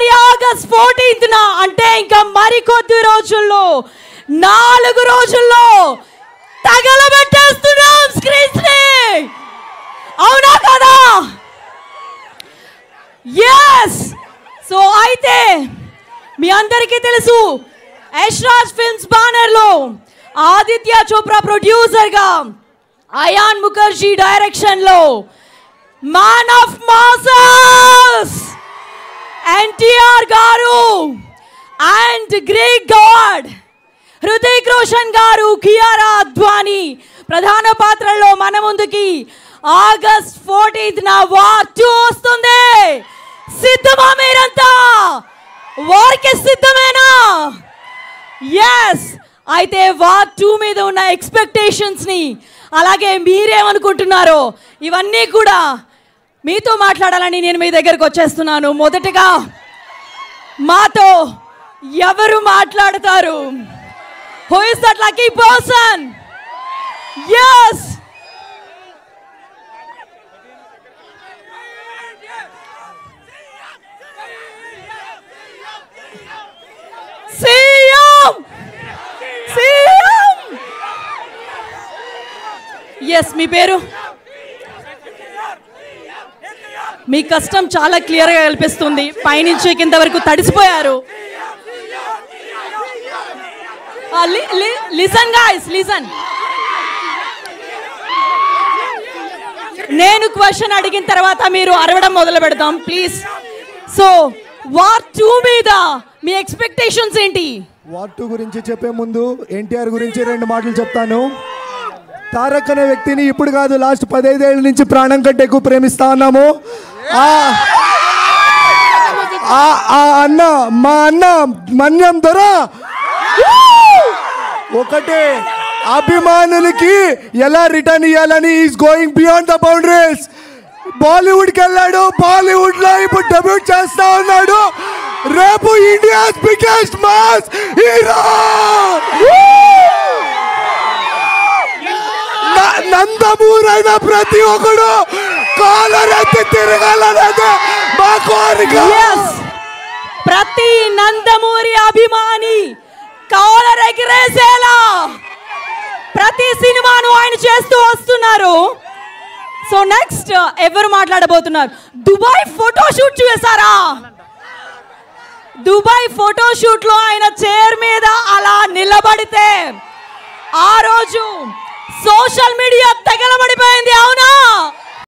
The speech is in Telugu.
మరి ఆగస్ట్ 14th అంటే ఇంకా మరికొద్ది రోజుల్లో 4 రోజుల్లో తగలబెట్టేస్తున్నాం స్క్రీన్స్ ని. అవునా కదా? ఎస్. సో అయితే మీ అందరికీ తెలుసు, యశ్రాజ్ ఫిల్మ్స్ బ్యానర్ లో ఆదిత్య చోప్రా ప్రొడ్యూసర్ గా, అయాన్ ముఖర్జీ డైరెక్షన్ లో మ్యాన్ ఆఫ్ మాసెస్ ఎన్టీఆర్ గారు and great God Hrithik Roshan గారు, కియారా అద్వానీ ప్రధాన పాత్రల్లో మన ముందుకి ఆగస్ట్ 14th వార్ 2 వస్తుంది. సిద్ధమా మీరంతా? వార్కి సిద్ధమేనా? ఎస్. అయితే వార్ 2 మీద ఉన్న ఎక్స్పెక్టేషన్స్ ని, అలాగే మీరేమనుకుంటున్నారో ఇవన్నీ కూడా మీతో మాట్లాడాలని నేను మీ దగ్గరకు వచ్చేస్తున్నాను. మొదటగా మాతో ఎవరు మాట్లాడతారు? Who is that lucky person? Yes. CM. Yes, మీ పేరు? మీ కష్టం చాలా క్లియర్గా కనిపిస్తుంది. పైనుంచి కింద వరకు తడిసిపోయారు. Listen guys, listen. నేను క్వశ్చన్ అడిగిన తర్వాత మీరు అరవడం మొదలు పెడతాం ప్లీజ్. సో వార్ 2 మీద మీ ఎక్స్పెక్టేషన్స్ ఏంటి? వార్ 2 గురించి చెప్పే ముందు ఎన్టీఆర్ గురించి 2 మాటలు చెప్తాను. తారక్ అనే వ్యక్తిని ఇప్పుడు కాదు, లాస్ట్ 15 ఏళ్ళ నుంచి ప్రాణం కంటే ఎక్కువ ప్రేమిస్తా ఉన్నాము. అన్న, మా అన్న మన్యం దొర ఒకటే, అభిమానులకి ఎలా రిటర్న్ ఇవ్వాలని is going beyond the boundaries. బాలీవుడ్కి వెళ్ళాడు, బాలీవుడ్ లో ఇప్పుడు డెబ్యూట్ చేస్తా ఉన్నాడు. రేపు ఇండియాస్ బిగ్గెస్ట్ మాస్ హీరో నందమూరైన ప్రతి ఒక్కడు కాలరెత్తి తిరగాలనేది మా కోరిక. ప్రతి నందమూరి అభిమాని కాలర్ ఎగిరేసేలా ప్రతి సినిమాను ఆయన చేస్తూ వస్తున్నారు. సో నెక్స్ట్ ఎవరు మాట్లాడబోతున్నారు? దుబాయ్ ఫోటోషూట్ చూసారా? దుబాయ్ ఫోటోషూట్ లో ఆయన చైర్ మీద అలా నిలబడితే ఆ రోజు సోషల్ మీడియా తగలబడిపోయింది. అవునా?